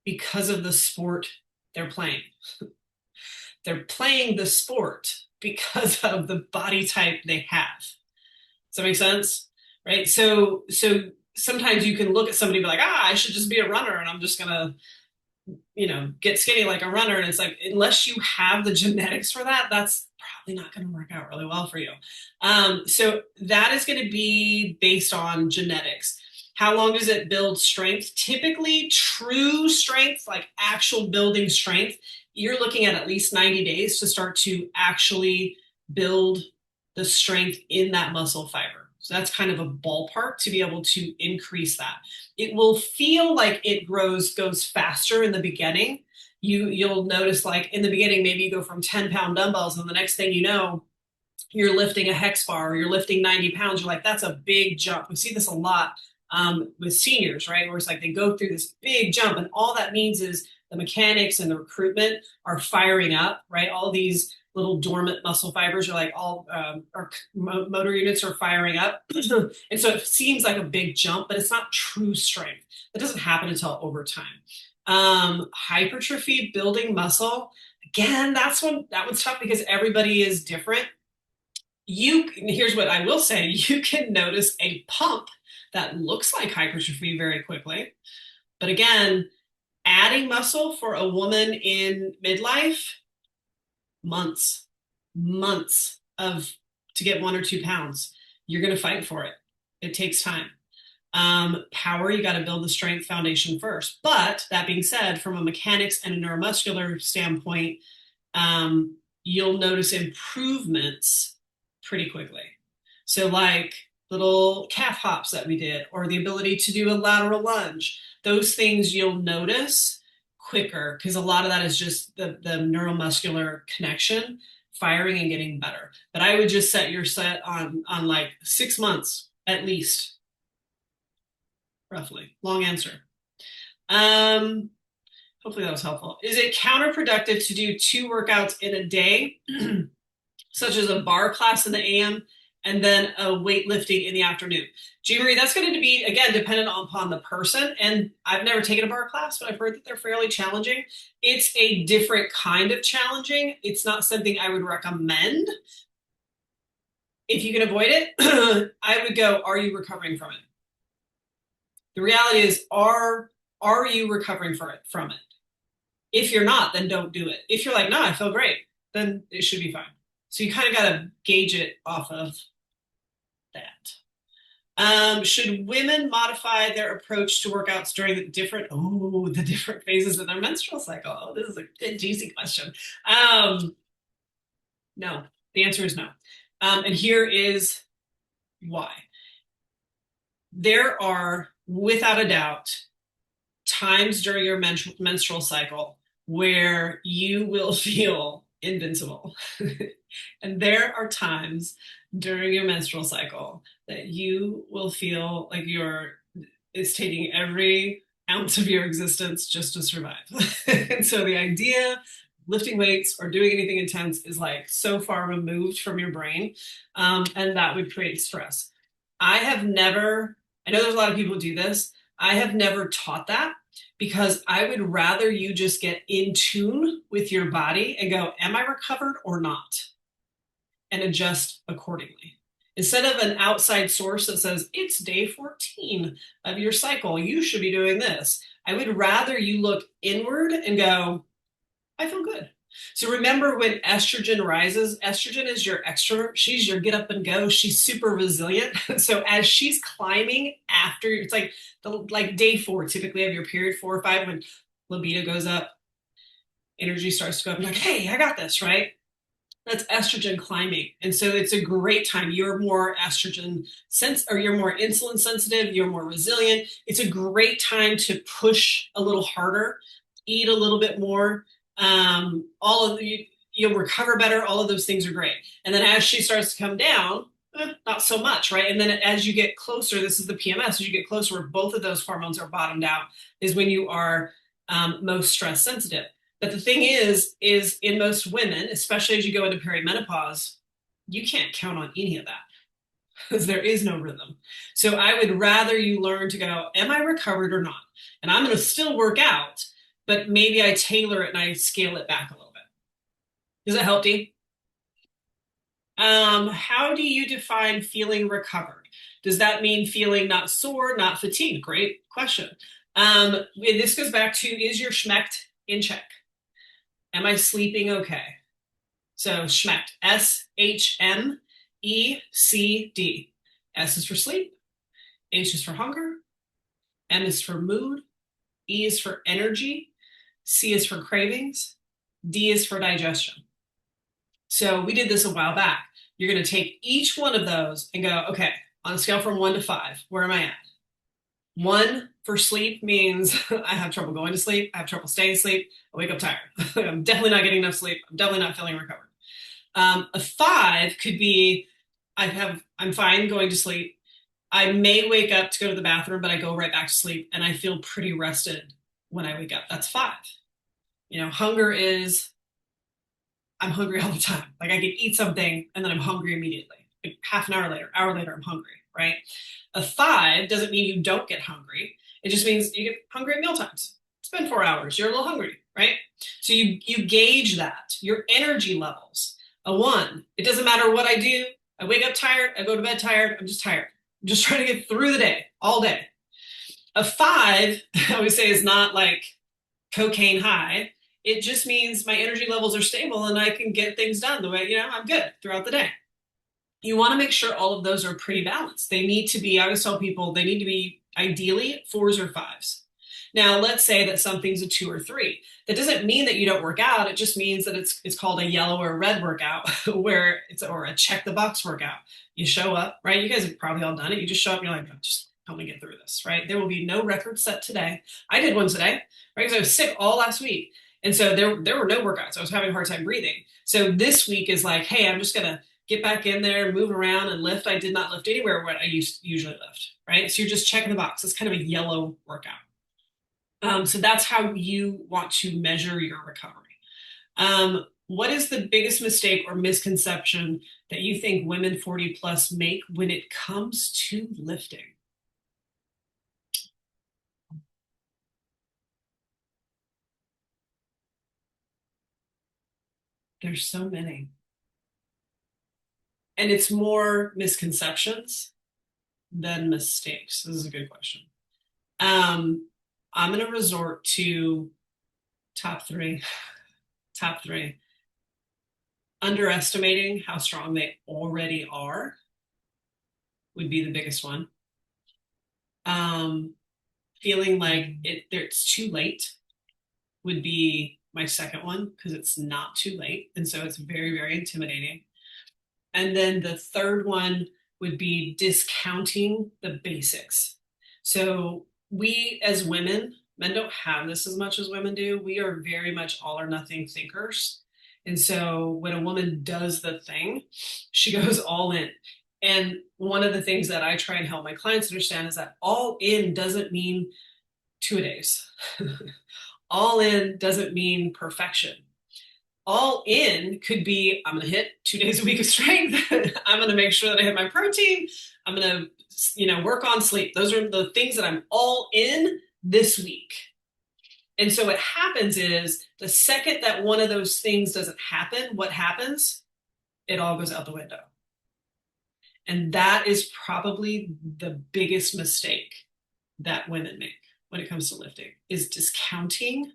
because of the sport they're playing. They're playing the sport because of the body type they have. Does that make sense? Right? So sometimes you can look at somebody and be like, I should just be a runner and I'm just gonna, get skinny like a runner. And it's like, unless you have the genetics for that, that's probably not going to work out really well for you. So that is going to be based on genetics. How long does it build strength? Typically, true strength, like actual building strength, you're looking at least 90 days to start to actually build the strength in that muscle fiber. So that's kind of a ballpark to be able to increase that. It will feel like it goes faster in the beginning. You'll notice, like in the beginning, maybe you go from 10-pound dumbbells, and the next thing you know, you're lifting a hex bar or you're lifting 90 pounds. You're like, that's a big jump. We see this a lot with seniors, right? Where it's like they go through this big jump, and all that means is the mechanics and the recruitment are firing up, right? All these little dormant muscle fibers are like our motor units are firing up. And so it seems like a big jump, but it's not true strength. That doesn't happen until over time. Hypertrophy, building muscle, again, that one's tough because everybody is different. Here's what I will say, you can notice a pump that looks like hypertrophy very quickly. But again, adding muscle for a woman in midlife, months to get 1 or 2 pounds. You're going to fight for it. It takes time. Power, you got to build the strength foundation first. But that being said, from a mechanics and a neuromuscular standpoint, you'll notice improvements pretty quickly. So like little calf hops that we did, or the ability to do a lateral lunge, those things you'll notice quicker because a lot of that is just the neuromuscular connection firing and getting better. But I would just set your set on like 6 months at least, roughly. Long answer. Hopefully that was helpful. Is it counterproductive to do 2 workouts in a day, such as a bar class in the AM and then a weightlifting in the afternoon? Jean-Marie, that's going to be, again, dependent upon the person. And I've never taken a bar class, but I've heard that they're fairly challenging. It's a different kind of challenging. It's not something I would recommend. If you can avoid it, I would go, are you recovering from it? The reality is, are you recovering from it? If you're not, then don't do it. If you're like, no, I feel great, then it should be fine. So you kind of got to gauge it off of that. Should women modify their approach to workouts during the different phases of their menstrual cycle? Oh, this is a good, juicy question. No, the answer is no. And here is why. There are, without a doubt, times during your menstrual cycle where you will feel invincible. And there are times during your menstrual cycle that you will feel like it's taking every ounce of your existence just to survive. And so the idea of lifting weights or doing anything intense is like so far removed from your brain, and that would create stress. I have never, I know there's a lot of people who do this. I have never taught that because I would rather you just get in tune with your body and go, am I recovered or not? And adjust accordingly. Instead of an outside source that says, it's day 14 of your cycle, you should be doing this. I would rather you look inward and go, I feel good. So remember when estrogen rises, estrogen is your extrovert. She's your get up and go. She's super resilient. So as she's climbing after, it's like day 4, typically of your period, 4 or 5, when libido goes up, energy starts to go up. I'm like, hey, I got this, right? That's estrogen climbing. And so it's a great time. You're more estrogen or you're more insulin sensitive, you're more resilient. It's a great time to push a little harder, eat a little bit more. You'll recover better. All of those things are great. And then as she starts to come down, not so much, right? And then as you get closer, this is the PMS, as you get closer where both of those hormones are bottomed out, is when you are most stress sensitive. But the thing is in most women, especially as you go into perimenopause, you can't count on any of that because there is no rhythm. So I would rather you learn to go, am I recovered or not? And I'm going to still work out, but maybe I tailor it and I scale it back a little bit. Does that help, Dee? How do you define feeling recovered? Does that mean feeling not sore, not fatigued? Great question. This goes back to, is your schmecht in check? Am I sleeping okay? So schmecht, SHMECD. S is for sleep, H is for hunger, M is for mood, E is for energy, C is for cravings, D is for digestion. So we did this a while back. You're going to take each one of those and go, okay, on a scale from 1 to 5, where am I at? 1 for sleep means I have trouble going to sleep. I have trouble staying asleep. I wake up tired. I'm definitely not getting enough sleep. I'm definitely not feeling recovered. A 5 could be I'm fine going to sleep. I may wake up to go to the bathroom, but I go right back to sleep and I feel pretty rested when I wake up. That's 5. Hunger is I'm hungry all the time. Like I can eat something and then I'm hungry immediately. Like half an hour later, I'm hungry, right? A 5 doesn't mean you don't get hungry. It just means you get hungry at meal times. It's been 4 hours. You're a little hungry, right? So you gauge that, your energy levels. A 1, it doesn't matter what I do. I wake up tired. I go to bed tired. I'm just tired. I'm just trying to get through the day, all day. A 5, I always say, is not like cocaine high. It just means my energy levels are stable and I can get things done the way, I'm good throughout the day. You want to make sure all of those are pretty balanced. They need to be, I always tell people, they need to be ideally 4s or 5s. Now, let's say that something's a 2 or 3. That doesn't mean that you don't work out. It just means that it's called a yellow or red workout, or a check the box workout. You show up, right? You guys have probably all done it. You just show up and you're like, oh, just help me get through this, right? There will be no record set today. I did one today, right? Because I was sick all last week. And so there were no workouts. I was having a hard time breathing. So this week is like, hey, I'm just going to get back in there, move around and lift. I did not lift anywhere what I usually lift, right? So you're just checking the box. It's kind of a yellow workout. So that's how you want to measure your recovery. What is the biggest mistake or misconception that you think women 40 plus make when it comes to lifting? There's so many. And it's more misconceptions than mistakes. This is a good question. I'm going to resort to top 3. Top 3. Underestimating how strong they already are would be the biggest one. Feeling like it's too late would be my second one because it's not too late. And so it's very, very intimidating. And then the third one would be discounting the basics. So we as women Men don't have this as much as women do. We are very much all or nothing thinkers. And so when a woman does the thing, she goes all in. And one of the things that I try and help my clients understand is that all in doesn't mean 2 days. All in doesn't mean perfection. All in could be I'm going to hit 2 days a week of strength. I'm going to make sure that I hit my protein. I'm going to, work on sleep. Those are the things that I'm all in this week. And so what happens is the second that one of those things doesn't happen, what happens? It all goes out the window. And that is probably the biggest mistake that women make when it comes to lifting is discounting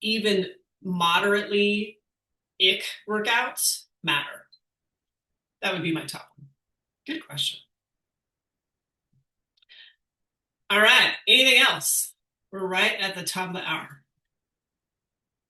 even moderately ick workouts matter. That would be my top one. Good question. All right. Anything else? We're right at the top of the hour.